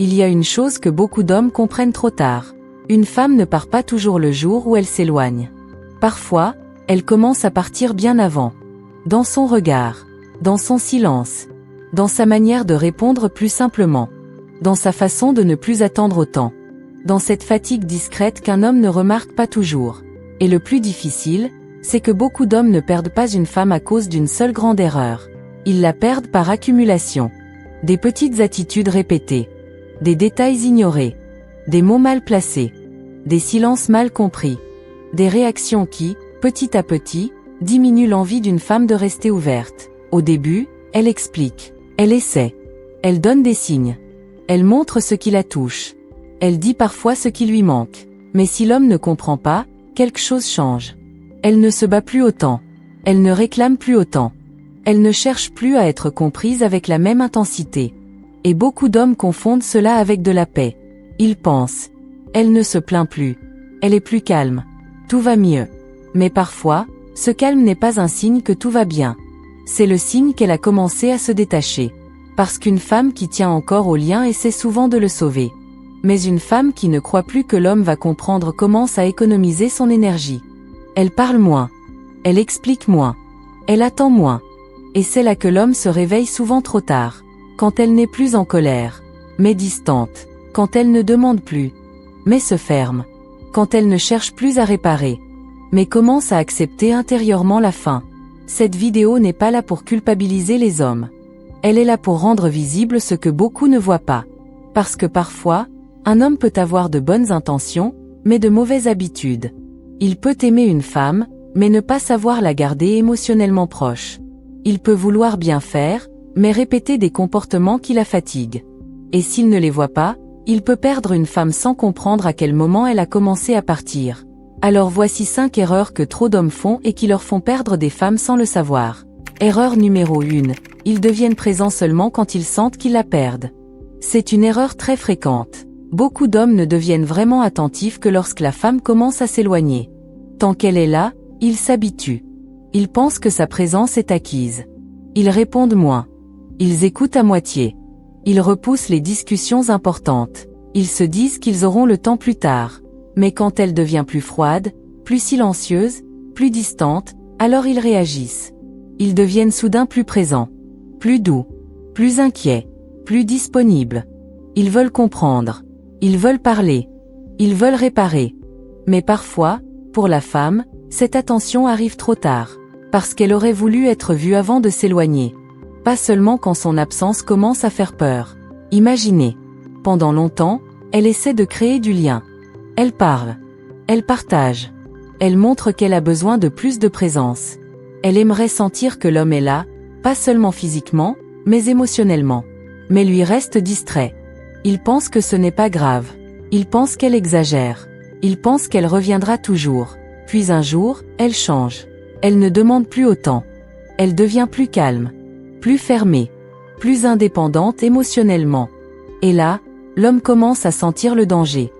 Il y a une chose que beaucoup d'hommes comprennent trop tard. Une femme ne part pas toujours le jour où elle s'éloigne. Parfois, elle commence à partir bien avant. Dans son regard, dans son silence, dans sa manière de répondre plus simplement, dans sa façon de ne plus attendre autant, dans cette fatigue discrète qu'un homme ne remarque pas toujours. Et le plus difficile, c'est que beaucoup d'hommes ne perdent pas une femme à cause d'une seule grande erreur. Ils la perdent par accumulation. Des petites attitudes répétées, des détails ignorés, des mots mal placés, des silences mal compris, des réactions qui, petit à petit, diminuent l'envie d'une femme de rester ouverte. Au début, elle explique, elle essaie, elle donne des signes, elle montre ce qui la touche, elle dit parfois ce qui lui manque. Mais si l'homme ne comprend pas, quelque chose change. Elle ne se bat plus autant, elle ne réclame plus autant, elle ne cherche plus à être comprise avec la même intensité. Et beaucoup d'hommes confondent cela avec de la paix. Ils pensent, elle ne se plaint plus, elle est plus calme, tout va mieux. Mais parfois, ce calme n'est pas un signe que tout va bien. C'est le signe qu'elle a commencé à se détacher. Parce qu'une femme qui tient encore au lien essaie souvent de le sauver. Mais une femme qui ne croit plus que l'homme va comprendre commence à économiser son énergie. Elle parle moins. Elle explique moins. Elle attend moins. Et c'est là que l'homme se réveille souvent trop tard. Quand elle n'est plus en colère, mais distante. Quand elle ne demande plus, mais se ferme. Quand elle ne cherche plus à réparer, mais commence à accepter intérieurement la fin. Cette vidéo n'est pas là pour culpabiliser les hommes. Elle est là pour rendre visible ce que beaucoup ne voient pas. Parce que parfois, un homme peut avoir de bonnes intentions, mais de mauvaises habitudes. Il peut aimer une femme, mais ne pas savoir la garder émotionnellement proche. Il peut vouloir bien faire, mais répéter des comportements qui la fatiguent. Et s'il ne les voit pas, il peut perdre une femme sans comprendre à quel moment elle a commencé à partir. Alors voici 5 erreurs que trop d'hommes font et qui leur font perdre des femmes sans le savoir. Erreur numéro 1. Ils deviennent présents seulement quand ils sentent qu'ils la perdent. C'est une erreur très fréquente. Beaucoup d'hommes ne deviennent vraiment attentifs que lorsque la femme commence à s'éloigner. Tant qu'elle est là, ils s'habituent. Ils pensent que sa présence est acquise. Ils répondent moins. Ils écoutent à moitié. Ils repoussent les discussions importantes. Ils se disent qu'ils auront le temps plus tard. Mais quand elle devient plus froide, plus silencieuse, plus distante, alors ils réagissent. Ils deviennent soudain plus présents, plus doux, plus inquiets, plus disponibles. Ils veulent comprendre. Ils veulent parler. Ils veulent réparer. Mais parfois, pour la femme, cette attention arrive trop tard. Parce qu'elle aurait voulu être vue avant de s'éloigner. Pas seulement quand son absence commence à faire peur. Imaginez. Pendant longtemps, elle essaie de créer du lien. Elle parle. Elle partage. Elle montre qu'elle a besoin de plus de présence. Elle aimerait sentir que l'homme est là, pas seulement physiquement, mais émotionnellement. Mais lui reste distrait. Il pense que ce n'est pas grave. Il pense qu'elle exagère. Il pense qu'elle reviendra toujours. Puis un jour, elle change. Elle ne demande plus autant. Elle devient plus calme, plus fermée, plus indépendante émotionnellement. Et là, l'homme commence à sentir le danger.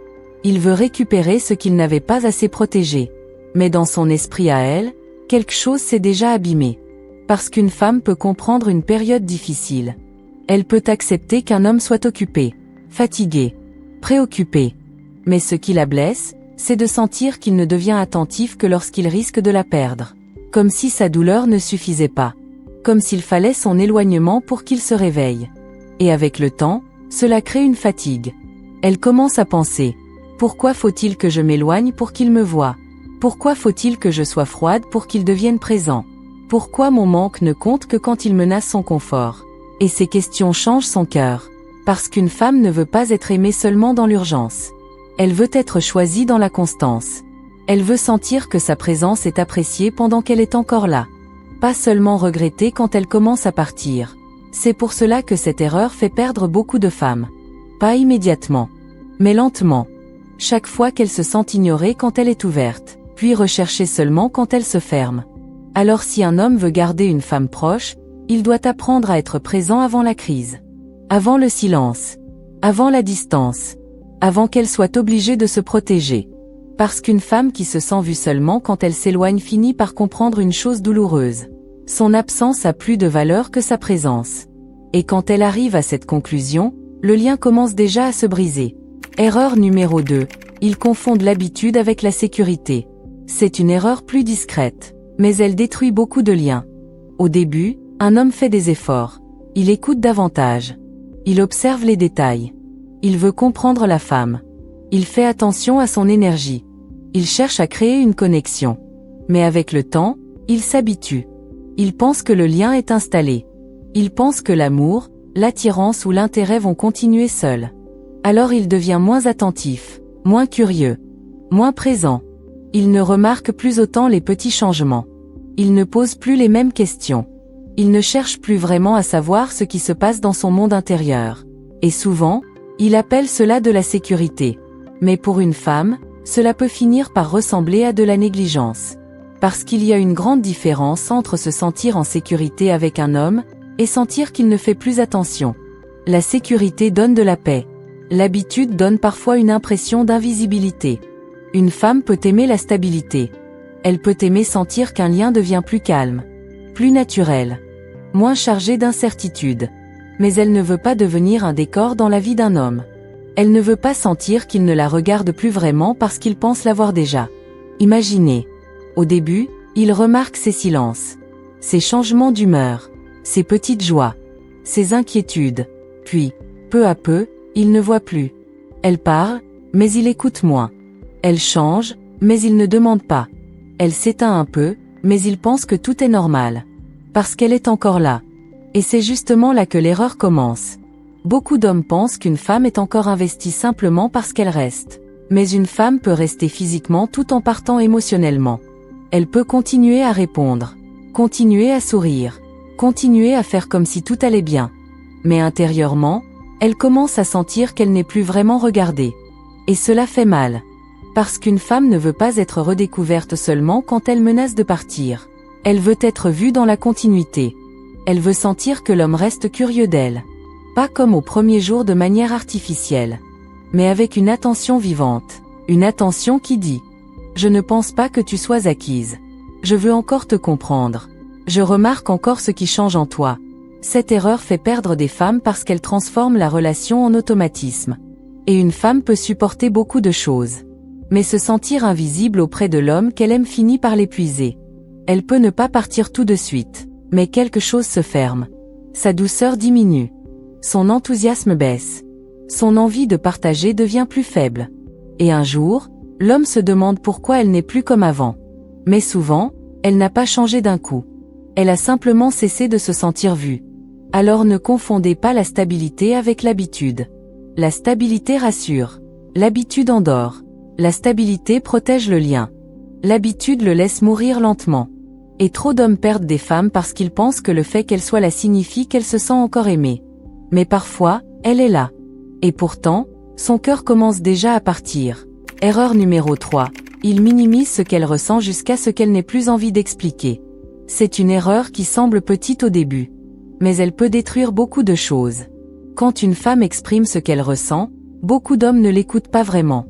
Il veut récupérer ce qu'il n'avait pas assez protégé. Mais dans son esprit à elle, quelque chose s'est déjà abîmé. Parce qu'une femme peut comprendre une période difficile. Elle peut accepter qu'un homme soit occupé, fatigué, préoccupé. Mais ce qui la blesse, c'est de sentir qu'il ne devient attentif que lorsqu'il risque de la perdre. Comme si sa douleur ne suffisait pas. Comme s'il fallait son éloignement pour qu'il se réveille. Et avec le temps, cela crée une fatigue. Elle commence à penser. Pourquoi faut-il que je m'éloigne pour qu'il me voie? Pourquoi faut-il que je sois froide pour qu'il devienne présent? Pourquoi mon manque ne compte que quand il menace son confort? Et ces questions changent son cœur. Parce qu'une femme ne veut pas être aimée seulement dans l'urgence. Elle veut être choisie dans la constance. Elle veut sentir que sa présence est appréciée pendant qu'elle est encore là. Pas seulement regrettée quand elle commence à partir. C'est pour cela que cette erreur fait perdre beaucoup de femmes. Pas immédiatement, mais lentement. Chaque fois qu'elle se sent ignorée quand elle est ouverte, puis recherchée seulement quand elle se ferme. Alors si un homme veut garder une femme proche, il doit apprendre à être présent avant la crise. Avant le silence. Avant la distance. Avant qu'elle soit obligée de se protéger. Parce qu'une femme qui se sent vue seulement quand elle s'éloigne finit par comprendre une chose douloureuse. Son absence a plus de valeur que sa présence. Et quand elle arrive à cette conclusion, le lien commence déjà à se briser. Erreur numéro 2. Ils confondent l'habitude avec la sécurité. C'est une erreur plus discrète, mais elle détruit beaucoup de liens. Au début, un homme fait des efforts. Il écoute davantage. Il observe les détails. Il veut comprendre la femme. Il fait attention à son énergie. Il cherche à créer une connexion. Mais avec le temps, il s'habitue. Il pense que le lien est installé. Il pense que l'amour, l'attirance ou l'intérêt vont continuer seuls. Alors il devient moins attentif, moins curieux, moins présent. Il ne remarque plus autant les petits changements. Il ne pose plus les mêmes questions. Il ne cherche plus vraiment à savoir ce qui se passe dans son monde intérieur. Et souvent, il appelle cela de la sécurité. Mais pour une femme, cela peut finir par ressembler à de la négligence. Parce qu'il y a une grande différence entre se sentir en sécurité avec un homme et sentir qu'il ne fait plus attention. La sécurité donne de la paix. L'habitude donne parfois une impression d'invisibilité. Une femme peut aimer la stabilité. Elle peut aimer sentir qu'un lien devient plus calme, plus naturel, moins chargé d'incertitude. Mais elle ne veut pas devenir un décor dans la vie d'un homme. Elle ne veut pas sentir qu'il ne la regarde plus vraiment parce qu'il pense l'avoir déjà. Imaginez. Au début, il remarque ses silences, ses changements d'humeur, ses petites joies, ses inquiétudes. Puis, peu à peu, il ne voit plus. Elle parle, mais il écoute moins. Elle change, mais il ne demande pas. Elle s'éteint un peu, mais il pense que tout est normal. Parce qu'elle est encore là. Et c'est justement là que l'erreur commence. Beaucoup d'hommes pensent qu'une femme est encore investie simplement parce qu'elle reste. Mais une femme peut rester physiquement tout en partant émotionnellement. Elle peut continuer à répondre, continuer à sourire, continuer à faire comme si tout allait bien. Mais intérieurement, elle commence à sentir qu'elle n'est plus vraiment regardée. Et cela fait mal. Parce qu'une femme ne veut pas être redécouverte seulement quand elle menace de partir. Elle veut être vue dans la continuité. Elle veut sentir que l'homme reste curieux d'elle. Pas comme au premier jour de manière artificielle. Mais avec une attention vivante. Une attention qui dit « Je ne pense pas que tu sois acquise. Je veux encore te comprendre. Je remarque encore ce qui change en toi. » Cette erreur fait perdre des femmes parce qu'elle transforme la relation en automatisme. Et une femme peut supporter beaucoup de choses. Mais se sentir invisible auprès de l'homme qu'elle aime finit par l'épuiser. Elle peut ne pas partir tout de suite, mais quelque chose se ferme. Sa douceur diminue. Son enthousiasme baisse. Son envie de partager devient plus faible. Et un jour, l'homme se demande pourquoi elle n'est plus comme avant. Mais souvent, elle n'a pas changé d'un coup. Elle a simplement cessé de se sentir vue. Alors ne confondez pas la stabilité avec l'habitude. La stabilité rassure. L'habitude endort. La stabilité protège le lien. L'habitude le laisse mourir lentement. Et trop d'hommes perdent des femmes parce qu'ils pensent que le fait qu'elle soit là signifie qu'elle se sent encore aimée. Mais parfois, elle est là. Et pourtant, son cœur commence déjà à partir. Erreur numéro 3. Il minimise ce qu'elle ressent jusqu'à ce qu'elle n'ait plus envie d'expliquer. C'est une erreur qui semble petite au début. Mais elle peut détruire beaucoup de choses. Quand une femme exprime ce qu'elle ressent, beaucoup d'hommes ne l'écoutent pas vraiment.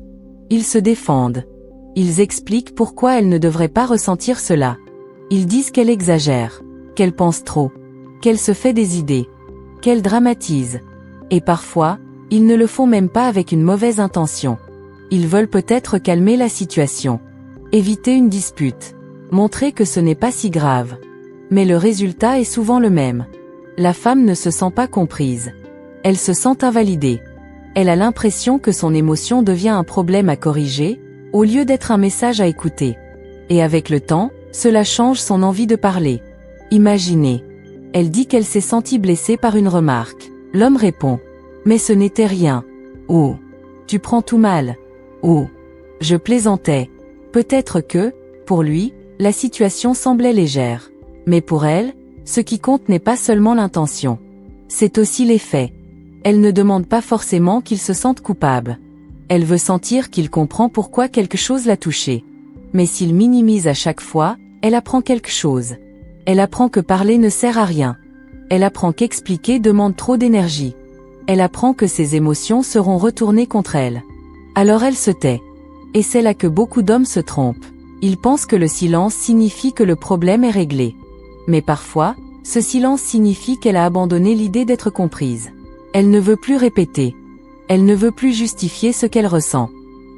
Ils se défendent. Ils expliquent pourquoi elle ne devrait pas ressentir cela. Ils disent qu'elle exagère, qu'elle pense trop, qu'elle se fait des idées, qu'elle dramatise. Et parfois, ils ne le font même pas avec une mauvaise intention. Ils veulent peut-être calmer la situation, éviter une dispute, montrer que ce n'est pas si grave. Mais le résultat est souvent le même. La femme ne se sent pas comprise. Elle se sent invalidée. Elle a l'impression que son émotion devient un problème à corriger, au lieu d'être un message à écouter. Et avec le temps, cela change son envie de parler. Imaginez. Elle dit qu'elle s'est sentie blessée par une remarque. L'homme répond. Mais ce n'était rien. Oh. Tu prends tout mal. Oh. Je plaisantais. Peut-être que, pour lui, la situation semblait légère. Mais pour elle, ce qui compte n'est pas seulement l'intention. C'est aussi l'effet. Elle ne demande pas forcément qu'il se sente coupable. Elle veut sentir qu'il comprend pourquoi quelque chose l'a touché. Mais s'il minimise à chaque fois, elle apprend quelque chose. Elle apprend que parler ne sert à rien. Elle apprend qu'expliquer demande trop d'énergie. Elle apprend que ses émotions seront retournées contre elle. Alors elle se tait. Et c'est là que beaucoup d'hommes se trompent. Ils pensent que le silence signifie que le problème est réglé. Mais parfois, ce silence signifie qu'elle a abandonné l'idée d'être comprise. Elle ne veut plus répéter. Elle ne veut plus justifier ce qu'elle ressent.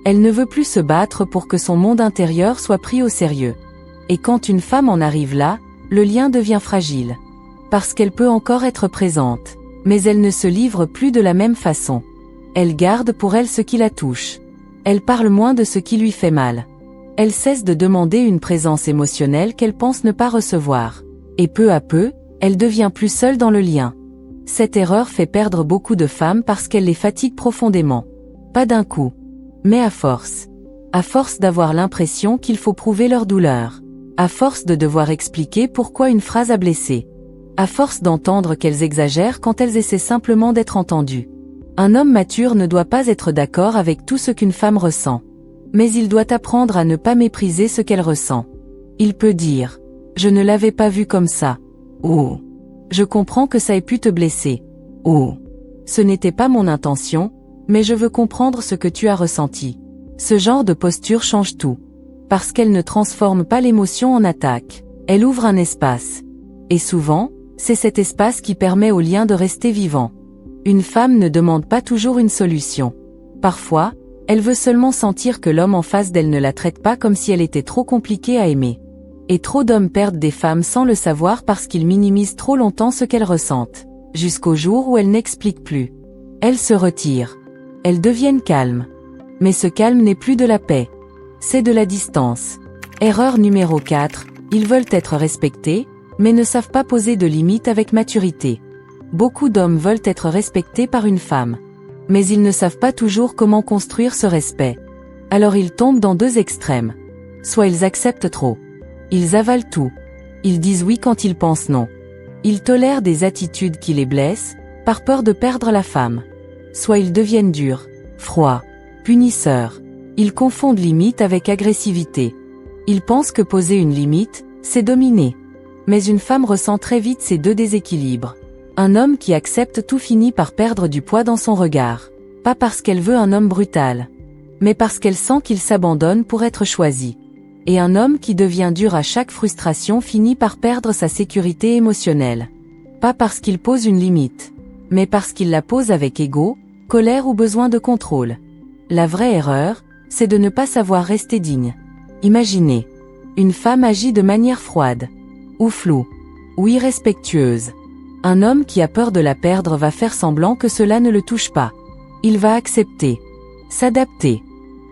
Elle ne veut plus se battre pour que son monde intérieur soit pris au sérieux. Et quand une femme en arrive là, le lien devient fragile. Parce qu'elle peut encore être présente. Mais elle ne se livre plus de la même façon. Elle garde pour elle ce qui la touche. Elle parle moins de ce qui lui fait mal. Elle cesse de demander une présence émotionnelle qu'elle pense ne pas recevoir. Et peu à peu, elle devient plus seule dans le lien. Cette erreur fait perdre beaucoup de femmes parce qu'elle les fatigue profondément. Pas d'un coup. Mais à force. À force d'avoir l'impression qu'il faut prouver leur douleur. À force de devoir expliquer pourquoi une phrase a blessé. À force d'entendre qu'elles exagèrent quand elles essaient simplement d'être entendues. Un homme mature ne doit pas être d'accord avec tout ce qu'une femme ressent. Mais il doit apprendre à ne pas mépriser ce qu'elle ressent. Il peut dire « Je ne l'avais pas vu comme ça » ou « Je comprends que ça ait pu te blesser » ou « Ce n'était pas mon intention, mais je veux comprendre ce que tu as ressenti ». Ce genre de posture change tout. Parce qu'elle ne transforme pas l'émotion en attaque. Elle ouvre un espace. Et souvent, c'est cet espace qui permet au lien de rester vivant. Une femme ne demande pas toujours une solution. Parfois, elle veut seulement sentir que l'homme en face d'elle ne la traite pas comme si elle était trop compliquée à aimer. Et trop d'hommes perdent des femmes sans le savoir parce qu'ils minimisent trop longtemps ce qu'elles ressentent. Jusqu'au jour où elles n'expliquent plus. Elles se retirent. Elles deviennent calmes. Mais ce calme n'est plus de la paix. C'est de la distance. Erreur numéro 4, ils veulent être respectés, mais ne savent pas poser de limites avec maturité. Beaucoup d'hommes veulent être respectés par une femme. Mais ils ne savent pas toujours comment construire ce respect. Alors ils tombent dans deux extrêmes. Soit ils acceptent trop. Ils avalent tout. Ils disent oui quand ils pensent non. Ils tolèrent des attitudes qui les blessent, par peur de perdre la femme. Soit ils deviennent durs, froids, punisseurs. Ils confondent limite avec agressivité. Ils pensent que poser une limite, c'est dominer. Mais une femme ressent très vite ces deux déséquilibres. Un homme qui accepte tout finit par perdre du poids dans son regard. Pas parce qu'elle veut un homme brutal. Mais parce qu'elle sent qu'il s'abandonne pour être choisi. Et un homme qui devient dur à chaque frustration finit par perdre sa sécurité émotionnelle. Pas parce qu'il pose une limite. Mais parce qu'il la pose avec ego, colère ou besoin de contrôle. La vraie erreur, c'est de ne pas savoir rester digne. Imaginez. Une femme agit de manière froide. Ou floue. Ou irrespectueuse. Un homme qui a peur de la perdre va faire semblant que cela ne le touche pas. Il va accepter. S'adapter.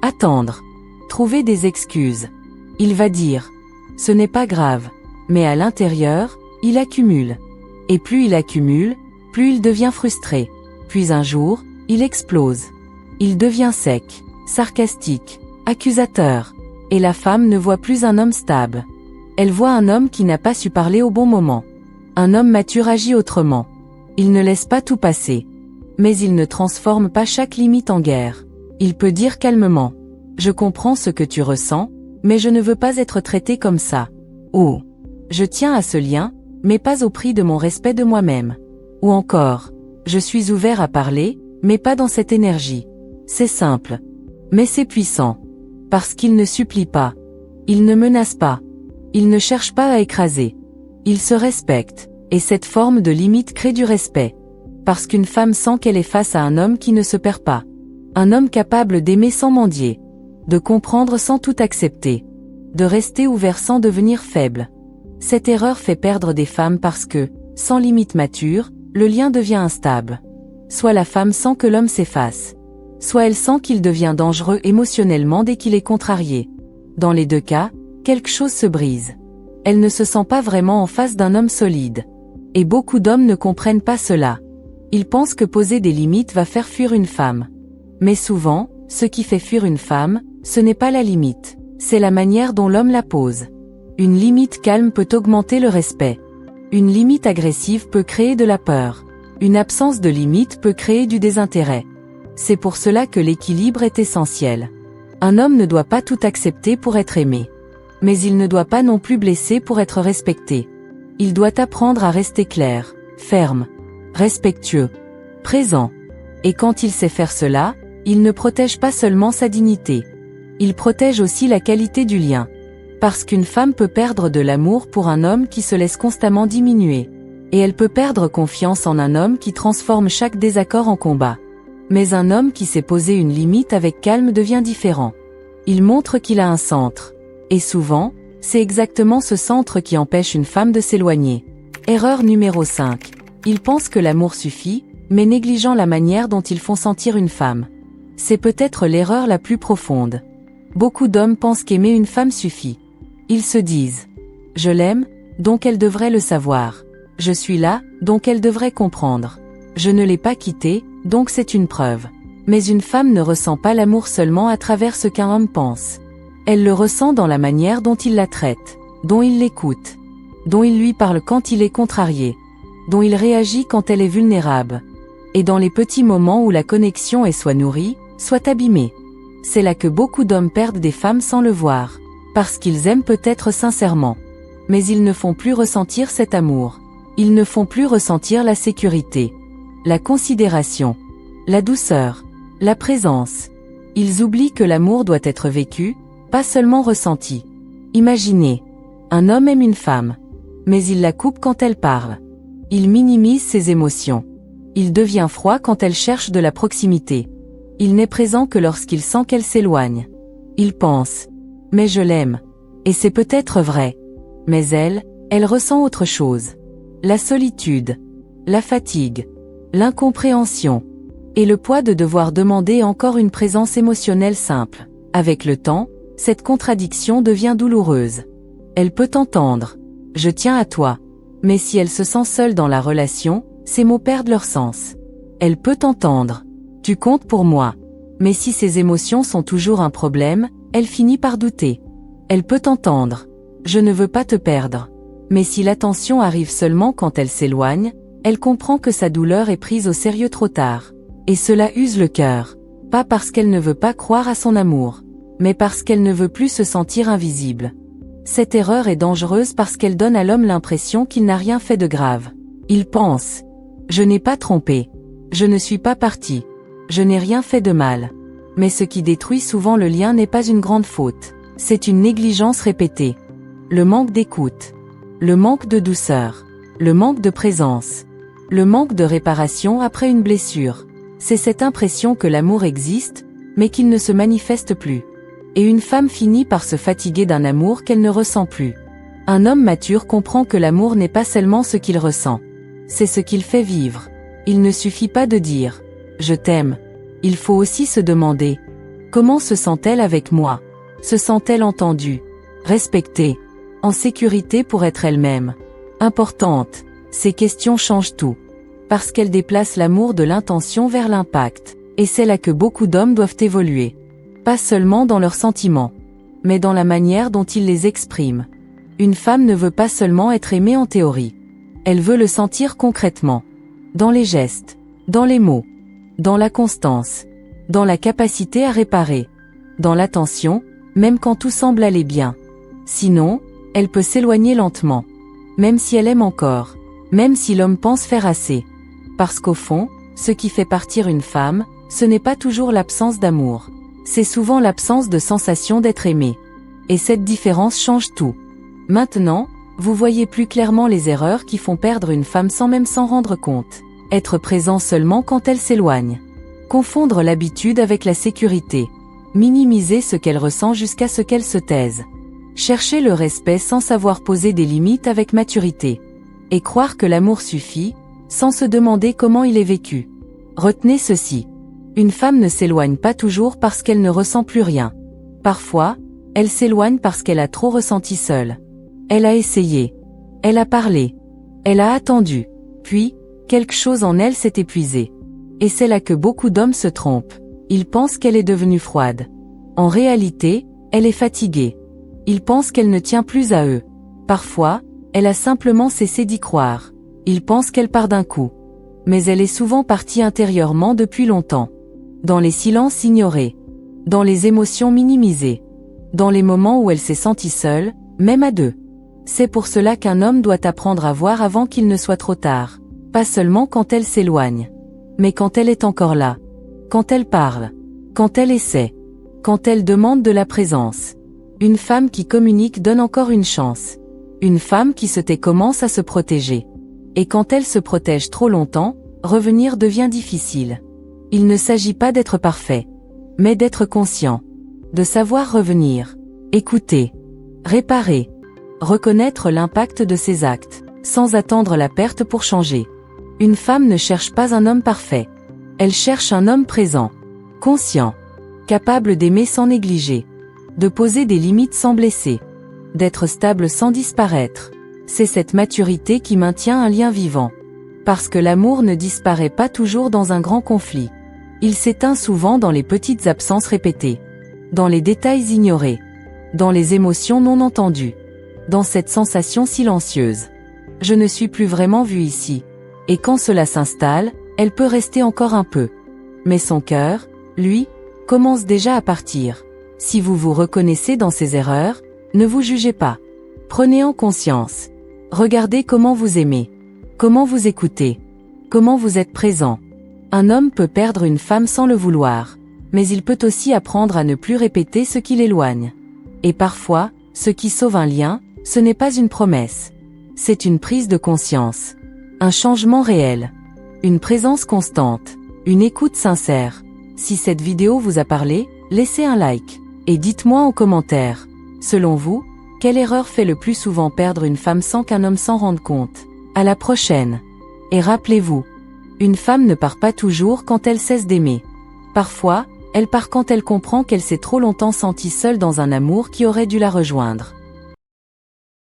Attendre. Trouver des excuses. Il va dire « Ce n'est pas grave ». Mais à l'intérieur, il accumule. Et plus il accumule, plus il devient frustré. Puis un jour, il explose. Il devient sec, sarcastique, accusateur. Et la femme ne voit plus un homme stable. Elle voit un homme qui n'a pas su parler au bon moment. Un homme mature agit autrement. Il ne laisse pas tout passer. Mais il ne transforme pas chaque limite en guerre. Il peut dire calmement « Je comprends ce que tu ressens, mais je ne veux pas être traité comme ça. » Ou « Je tiens à ce lien, mais pas au prix de mon respect de moi-même. » Ou encore « Je suis ouvert à parler, mais pas dans cette énergie. » C'est simple. Mais c'est puissant. Parce qu'il ne supplie pas. Il ne menace pas. Il ne cherche pas à écraser. Il se respecte. Et cette forme de limite crée du respect. Parce qu'une femme sent qu'elle est face à un homme qui ne se perd pas. Un homme capable d'aimer sans mendier. De comprendre sans tout accepter. De rester ouvert sans devenir faible. Cette erreur fait perdre des femmes parce que, sans limite mature, le lien devient instable. Soit la femme sent que l'homme s'efface. Soit elle sent qu'il devient dangereux émotionnellement dès qu'il est contrarié. Dans les deux cas, quelque chose se brise. Elle ne se sent pas vraiment en face d'un homme solide. Et beaucoup d'hommes ne comprennent pas cela. Ils pensent que poser des limites va faire fuir une femme. Mais souvent, ce qui fait fuir une femme, ce n'est pas la limite, c'est la manière dont l'homme la pose. Une limite calme peut augmenter le respect. Une limite agressive peut créer de la peur. Une absence de limite peut créer du désintérêt. C'est pour cela que l'équilibre est essentiel. Un homme ne doit pas tout accepter pour être aimé. Mais il ne doit pas non plus blesser pour être respecté. Il doit apprendre à rester clair, ferme, respectueux, présent. Et quand il sait faire cela, il ne protège pas seulement sa dignité. Il protège aussi la qualité du lien. Parce qu'une femme peut perdre de l'amour pour un homme qui se laisse constamment diminuer. Et elle peut perdre confiance en un homme qui transforme chaque désaccord en combat. Mais un homme qui sait poser une limite avec calme devient différent. Il montre qu'il a un centre. Et souvent, c'est exactement ce centre qui empêche une femme de s'éloigner. Erreur numéro 5. Ils pensent que l'amour suffit, mais négligeant la manière dont ils font sentir une femme. C'est peut-être l'erreur la plus profonde. Beaucoup d'hommes pensent qu'aimer une femme suffit. Ils se disent « Je l'aime, donc elle devrait le savoir. Je suis là, donc elle devrait comprendre. Je ne l'ai pas quittée, donc c'est une preuve. » Mais une femme ne ressent pas l'amour seulement à travers ce qu'un homme pense. Elle le ressent dans la manière dont il la traite, dont il l'écoute, dont il lui parle quand il est contrarié, dont il réagit quand elle est vulnérable, et dans les petits moments où la connexion est soit nourrie, soit abîmée. C'est là que beaucoup d'hommes perdent des femmes sans le voir, parce qu'ils aiment peut-être sincèrement. Mais ils ne font plus ressentir cet amour. Ils ne font plus ressentir la sécurité, la considération, la douceur, la présence. Ils oublient que l'amour doit être vécu, pas seulement ressenti. Imaginez, un homme aime une femme, mais il la coupe quand elle parle. Il minimise ses émotions. Il devient froid quand elle cherche de la proximité. Il n'est présent que lorsqu'il sent qu'elle s'éloigne. Il pense « mais je l'aime ». Et c'est peut-être vrai. Mais elle ressent autre chose. La solitude, la fatigue, l'incompréhension, et le poids de devoir demander encore une présence émotionnelle simple. Avec le temps, cette contradiction devient douloureuse. Elle peut entendre « je tiens à toi », mais si elle se sent seule dans la relation, ces mots perdent leur sens. Elle peut entendre « tu comptes pour moi », mais si ses émotions sont toujours un problème, elle finit par douter. Elle peut entendre « je ne veux pas te perdre », mais si l'attention arrive seulement quand elle s'éloigne, elle comprend que sa douleur est prise au sérieux trop tard. Et cela use le cœur, pas parce qu'elle ne veut pas croire à son amour, mais parce qu'elle ne veut plus se sentir invisible. Cette erreur est dangereuse parce qu'elle donne à l'homme l'impression qu'il n'a rien fait de grave. Il pense « je n'ai pas trompé, je ne suis pas parti, je n'ai rien fait de mal ». Mais ce qui détruit souvent le lien n'est pas une grande faute, c'est une négligence répétée. Le manque d'écoute, le manque de douceur, le manque de présence, le manque de réparation après une blessure. C'est cette impression que l'amour existe, mais qu'il ne se manifeste plus. Et une femme finit par se fatiguer d'un amour qu'elle ne ressent plus. Un homme mature comprend que l'amour n'est pas seulement ce qu'il ressent. C'est ce qu'il fait vivre. Il ne suffit pas de dire « je t'aime ». Il faut aussi se demander « comment se sent-elle avec moi ? Se sent-elle entendue, respectée, en sécurité pour être elle-même, importante ?» Ces questions changent tout. Parce qu'elles déplacent l'amour de l'intention vers l'impact. Et c'est là que beaucoup d'hommes doivent évoluer. Pas seulement dans leurs sentiments, mais dans la manière dont ils les expriment. Une femme ne veut pas seulement être aimée en théorie. Elle veut le sentir concrètement. Dans les gestes, dans les mots, dans la constance, dans la capacité à réparer, dans l'attention, même quand tout semble aller bien. Sinon, elle peut s'éloigner lentement. Même si elle aime encore, même si l'homme pense faire assez. Parce qu'au fond, ce qui fait partir une femme, ce n'est pas toujours l'absence d'amour. C'est souvent l'absence de sensation d'être aimé. Et cette différence change tout. Maintenant, vous voyez plus clairement les erreurs qui font perdre une femme sans même s'en rendre compte. Être présent seulement quand elle s'éloigne. Confondre l'habitude avec la sécurité. Minimiser ce qu'elle ressent jusqu'à ce qu'elle se taise. Chercher le respect sans savoir poser des limites avec maturité. Et croire que l'amour suffit, sans se demander comment il est vécu. Retenez ceci. Une femme ne s'éloigne pas toujours parce qu'elle ne ressent plus rien. Parfois, elle s'éloigne parce qu'elle a trop ressenti seule. Elle a essayé. Elle a parlé. Elle a attendu. Puis, quelque chose en elle s'est épuisé. Et c'est là que beaucoup d'hommes se trompent. Ils pensent qu'elle est devenue froide. En réalité, elle est fatiguée. Ils pensent qu'elle ne tient plus à eux. Parfois, elle a simplement cessé d'y croire. Ils pensent qu'elle part d'un coup. Mais elle est souvent partie intérieurement depuis longtemps. Dans les silences ignorés. Dans les émotions minimisées. Dans les moments où elle s'est sentie seule, même à deux. C'est pour cela qu'un homme doit apprendre à voir avant qu'il ne soit trop tard. Pas seulement quand elle s'éloigne. Mais quand elle est encore là. Quand elle parle. Quand elle essaie. Quand elle demande de la présence. Une femme qui communique donne encore une chance. Une femme qui se tait commence à se protéger. Et quand elle se protège trop longtemps, revenir devient difficile. Il ne s'agit pas d'être parfait, mais d'être conscient, de savoir revenir, écouter, réparer, reconnaître l'impact de ses actes, sans attendre la perte pour changer. Une femme ne cherche pas un homme parfait. Elle cherche un homme présent, conscient, capable d'aimer sans négliger, de poser des limites sans blesser, d'être stable sans disparaître. C'est cette maturité qui maintient un lien vivant. Parce que l'amour ne disparaît pas toujours dans un grand conflit. Il s'éteint souvent dans les petites absences répétées, dans les détails ignorés, dans les émotions non entendues, dans cette sensation silencieuse. Je ne suis plus vraiment vue ici. Et quand cela s'installe, elle peut rester encore un peu. Mais son cœur, lui, commence déjà à partir. Si vous vous reconnaissez dans ces erreurs, ne vous jugez pas. Prenez en conscience. Regardez comment vous aimez, comment vous écoutez, comment vous êtes présent. Un homme peut perdre une femme sans le vouloir, mais il peut aussi apprendre à ne plus répéter ce qui l'éloigne. Et parfois, ce qui sauve un lien, ce n'est pas une promesse. C'est une prise de conscience, un changement réel, une présence constante, une écoute sincère. Si cette vidéo vous a parlé, laissez un like, et dites-moi en commentaire, selon vous, quelle erreur fait le plus souvent perdre une femme sans qu'un homme s'en rende compte? À la prochaine. Et rappelez-vous, une femme ne part pas toujours quand elle cesse d'aimer. Parfois, elle part quand elle comprend qu'elle s'est trop longtemps sentie seule dans un amour qui aurait dû la rejoindre.